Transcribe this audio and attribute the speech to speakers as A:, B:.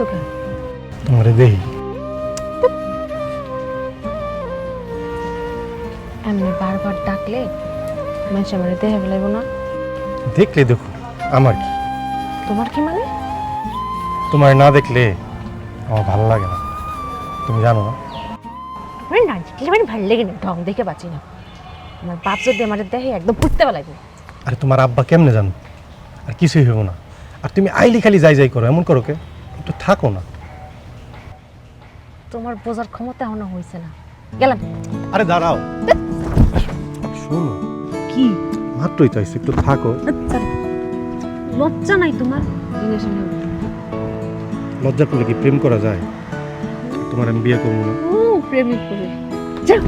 A: ডাকছো কেন?
B: তোমারে দেই
A: এমনি বারবার ডাকলে মানুষ আমার দেহে ফেলাইব না।
B: দেখলে দেখো, আমার কি?
A: তোমার কি মানে?
B: তোমার না দেখলে আমার ভালো লাগে না, তুমি জানো না?
A: আমার না দেখলে মানে ভালো লাগে না, ঢং দেখে বাঁচি না। আমার বাপ যদি আমার দেহে একদম পুঁততে ফেলাইব।
B: আরে তোমার আব্বা কেমনে জানো? আর কিছুই হইব না। আর তুমি আইলি খালি যাই যাই করো, এমন করো কে? একটু থাকো না।
A: তোমার বোঝার ক্ষমতা এখনো হয়েছে না। গেলাম।
B: আরে দাঁড়াও, শোনো,
A: কি
B: মাত্রই তো আইসো, একটু থাকো।
A: লজ্জা নাই তোমার?
B: লজ্জা করলে কি প্রেম করা যায়? তোমার আমি বিয়ে করবো না।
A: ও প্রেমিক করে যাও।